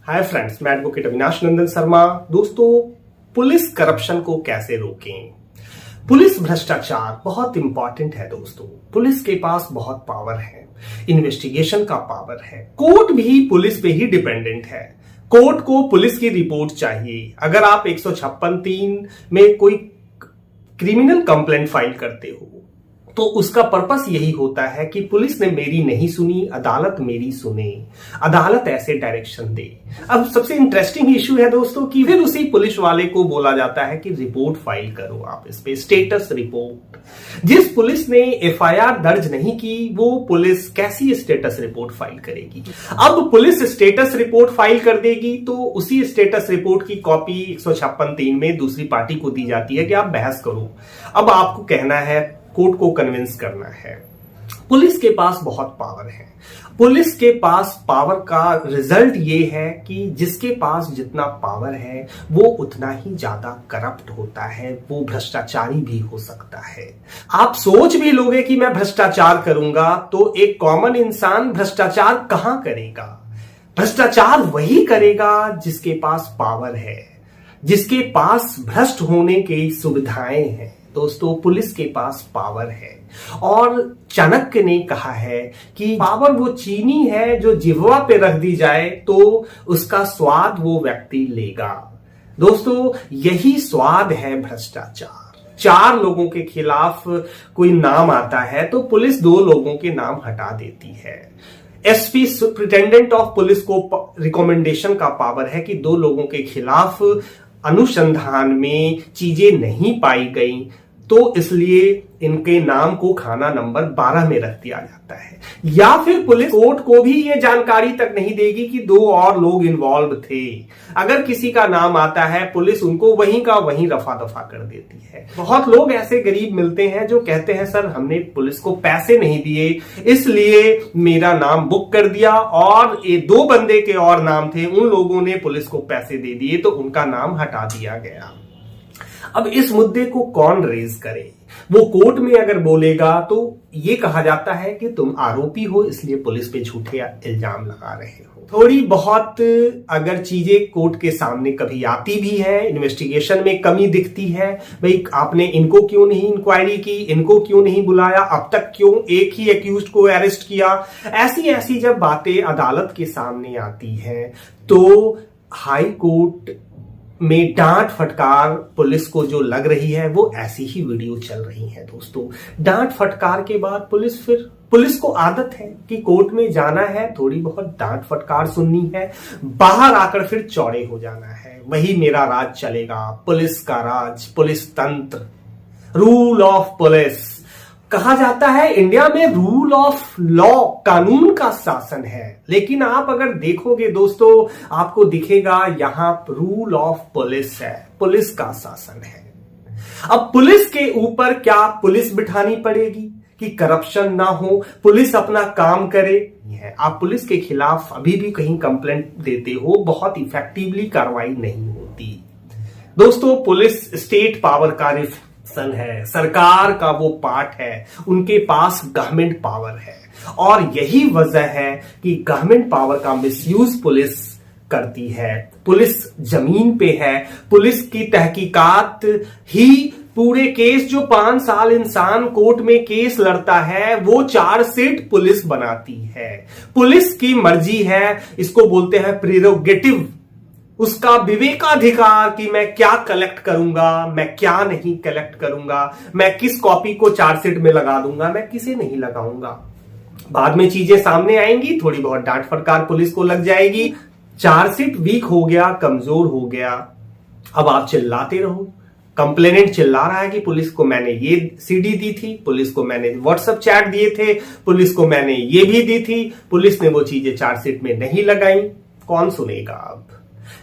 Hi friends, मैं advocate Avinash नंदन शर्मा। दोस्तों, police corruption को कैसे रोकें? पुलिस भ्रष्टाचार बहुत इंपॉर्टेंट है दोस्तों। पुलिस के पास बहुत पावर है, इन्वेस्टिगेशन का पावर है। कोर्ट भी पुलिस पे ही डिपेंडेंट है। कोर्ट को पुलिस की रिपोर्ट चाहिए। अगर आप 156(3) में कोई क्रिमिनल कंप्लेंट फाइल करते हो तो उसका पर्पस यही होता है कि पुलिस ने मेरी नहीं सुनी, अदालत मेरी सुने, अदालत ऐसे डायरेक्शन दे। अब सबसे इंटरेस्टिंग इश्यू है दोस्तों कि फिर उसी पुलिस वाले को बोला जाता है कि रिपोर्ट फाइल करो, आप इस पे स्टेटस रिपोर्ट। जिस पुलिस ने एफआईआर दर्ज नहीं की वो पुलिस कैसी स्टेटस रिपोर्ट फाइल करेगी? अब पुलिस स्टेटस रिपोर्ट फाइल कर देगी तो उसी स्टेटस रिपोर्ट की कॉपी 156(3) में दूसरी पार्टी को दी जाती है कि आप बहस करो। अब आपको कहना है, कोर्ट को कन्विंस करना है। पुलिस के पास बहुत पावर है। पुलिस के पास पावर का रिजल्ट ये है कि जिसके पास जितना पावर है वो उतना ही ज्यादा करप्ट होता है, वो भ्रष्टाचारी भी हो सकता है। आप सोच भी लोगे कि मैं भ्रष्टाचार करूंगा तो एक कॉमन इंसान भ्रष्टाचार कहां करेगा? भ्रष्टाचार वही करेगा जिसके पास पावर है, जिसके पास भ्रष्ट होने की सुविधाएं हैं। दोस्तों, पुलिस के पास पावर है और चाणक्य ने कहा है कि पावर वो चीनी है जो जिह्वा पे रख दी जाए तो उसका स्वाद वो व्यक्ति लेगा। दोस्तों, यही स्वाद है भ्रष्टाचार। 4 लोगों के खिलाफ कोई नाम आता है तो पुलिस 2 लोगों के नाम हटा देती है। एसपी सुप्रिटेंडेंट ऑफ पुलिस को रिकमेंडेशन का पावर है कि 2 लोगों के खिलाफ अनुसंधान में चीजें नहीं पाई गई तो इसलिए इनके नाम को खाना नंबर 12 में रख दिया जाता है। या फिर पुलिस कोर्ट को भी ये जानकारी तक नहीं देगी कि 2 और लोग इन्वॉल्व थे। अगर किसी का नाम आता है पुलिस उनको वहीं का वहीं रफा दफा कर देती है। बहुत लोग ऐसे गरीब मिलते हैं जो कहते हैं, सर हमने पुलिस को पैसे नहीं दिए इसलिए मेरा नाम बुक कर दिया, और ये 2 बंदे के और नाम थे, उन लोगों ने पुलिस को पैसे दे दिए तो उनका नाम हटा दिया गया। अब इस मुद्दे को कौन रेज करे? वो कोर्ट में अगर बोलेगा तो ये कहा जाता है कि तुम आरोपी हो इसलिए पुलिस पे झूठे इल्जाम लगा रहे हो। थोड़ी बहुत अगर चीजें कोर्ट के सामने कभी आती भी है, इन्वेस्टिगेशन में कमी दिखती है, भाई आपने इनको क्यों नहीं इंक्वायरी की, इनको क्यों नहीं बुलाया, अब तक क्यों एक ही एक्यूज्ड को अरेस्ट किया, ऐसी जब बातें अदालत के सामने आती हैं तो हाई कोर्ट में डांट फटकार पुलिस को जो लग रही है वो ऐसी ही वीडियो चल रही है। दोस्तों, डांट फटकार के बाद पुलिस को आदत है कि कोर्ट में जाना है, थोड़ी बहुत डांट फटकार सुननी है, बाहर आकर फिर चौड़े हो जाना है। वही मेरा राज चलेगा, पुलिस का राज, पुलिस तंत्र, रूल ऑफ पुलिस। कहा जाता है इंडिया में रूल ऑफ लॉ, कानून का शासन है, लेकिन आप अगर देखोगे दोस्तों आपको दिखेगा यहां रूल ऑफ पुलिस है, पुलिस का शासन है। अब पुलिस के ऊपर क्या पुलिस बिठानी पड़ेगी कि करप्शन ना हो, पुलिस अपना काम करे? आप पुलिस के खिलाफ अभी भी कहीं कंप्लेंट देते हो, बहुत इफेक्टिवली कार्रवाई नहीं होती। दोस्तों, पुलिस स्टेट पावर का है, सरकार का वो पार्ट है, उनके पास गवर्नमेंट पावर है और यही वजह है कि गवर्नमेंट पावर का मिसयूज पुलिस करती है। पुलिस जमीन पे है, पुलिस की तहकीकात ही पूरे केस जो 5 साल इंसान कोर्ट में केस लड़ता है वो चार्जशीट पुलिस बनाती है। पुलिस की मर्जी है, इसको बोलते हैं प्रेरोगेटिव, उसका विवेकाधिकार कि मैं क्या कलेक्ट करूंगा, मैं क्या नहीं कलेक्ट करूंगा, मैं किस कॉपी को चार्जशीट में लगा दूंगा, मैं किसे नहीं लगाऊंगा। बाद में चीजें सामने आएंगी, थोड़ी बहुत डांट फटकार पुलिस को लग जाएगी, चार्जशीट वीक हो गया, कमजोर हो गया। अब आप चिल्लाते रहो, कंप्लेनेंट चिल्ला रहा है कि पुलिस को मैंने ये सीडी दी थी, पुलिस को मैंने व्हाट्सएप चैट दिए थे, पुलिस को मैंने ये भी दी थी, पुलिस ने वो चीजें चार्जशीट में नहीं लगाई। कौन सुनेगा?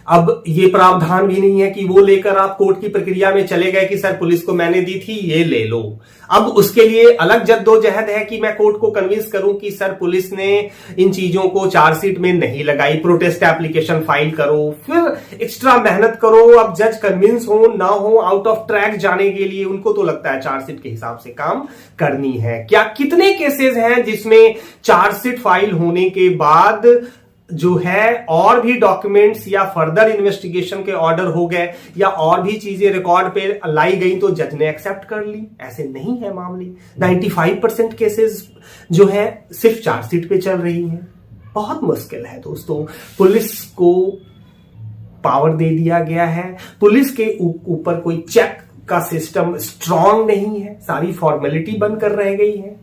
अब ये प्रावधान भी नहीं है कि वो लेकर आप कोर्ट की प्रक्रिया में चले गए कि सर पुलिस को मैंने दी थी, ये ले लो। अब उसके लिए अलग जद्दोजहद है कि मैं कोर्ट को कन्विंस करूं कि सर पुलिस ने इन चीजों को चार्जशीट में नहीं लगाई, प्रोटेस्ट एप्लीकेशन फाइल करो, फिर एक्स्ट्रा मेहनत करो। अब जज कन्विंस हो ना हो, आउट ऑफ ट्रैक जाने के लिए उनको तो लगता है चार्जशीट के हिसाब से काम करनी है। क्या कितने केसेस हैं जिसमें चार्जशीट फाइल होने के बाद जो है और भी डॉक्यूमेंट्स या फर्दर इन्वेस्टिगेशन के ऑर्डर हो गए या और भी चीजें रिकॉर्ड पे लाई गई तो जज ने एक्सेप्ट कर ली। ऐसे नहीं है मामले। 95% केसेस जो है सिर्फ चार्जशीट पे चल रही हैं। बहुत मुश्किल है दोस्तों। पुलिस को पावर दे दिया गया है, पुलिस के ऊपर कोई चेक का सिस्टम स्ट्रांग नहीं है, सारी फॉर्मेलिटी बनकर रह गई है।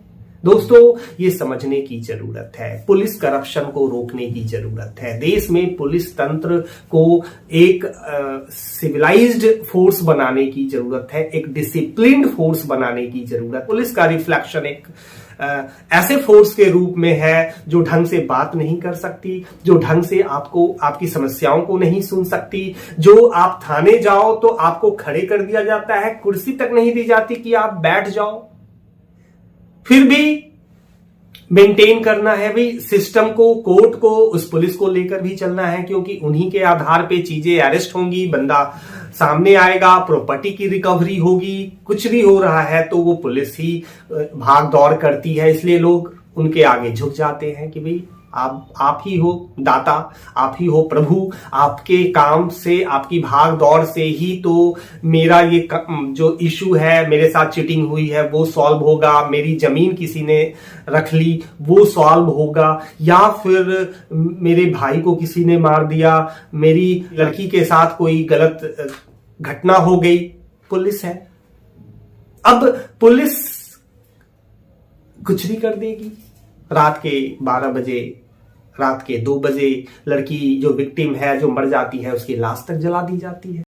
दोस्तों ये समझने की जरूरत है, पुलिस करप्शन को रोकने की जरूरत है। देश में पुलिस तंत्र को एक सिविलाइज्ड फोर्स बनाने की जरूरत है, एक डिसिप्लिन्ड फोर्स बनाने की जरूरत। पुलिस का रिफ्लेक्शन एक ऐसे फोर्स के रूप में है जो ढंग से बात नहीं कर सकती, जो ढंग से आपकी समस्याओं को नहीं सुन सकती, जो आप थाने जाओ तो आपको खड़े कर दिया जाता है, कुर्सी तक नहीं दी जाती कि आप बैठ जाओ। फिर भी मेंटेन करना है भाई सिस्टम को, कोर्ट को, उस पुलिस को लेकर भी चलना है, क्योंकि उन्हीं के आधार पे चीजें अरेस्ट होंगी, बंदा सामने आएगा, प्रॉपर्टी की रिकवरी होगी। कुछ भी हो रहा है तो वो पुलिस ही भाग दौड़ करती है, इसलिए लोग उनके आगे झुक जाते हैं कि भाई आप ही हो दाता, आप ही हो प्रभु, आपके काम से, आपकी भाग दौड़ से ही तो मेरा ये जो इशू है, मेरे साथ चीटिंग हुई है वो सॉल्व होगा, मेरी जमीन किसी ने रख ली वो सॉल्व होगा, या फिर मेरे भाई को किसी ने मार दिया, मेरी लड़की के साथ कोई गलत घटना हो गई। पुलिस है, अब पुलिस कुछ भी कर देगी। रात के 12 बजे, रात के 2 बजे लड़की जो विक्टिम है, जो मर जाती है, उसकी लाश तक जला दी जाती है।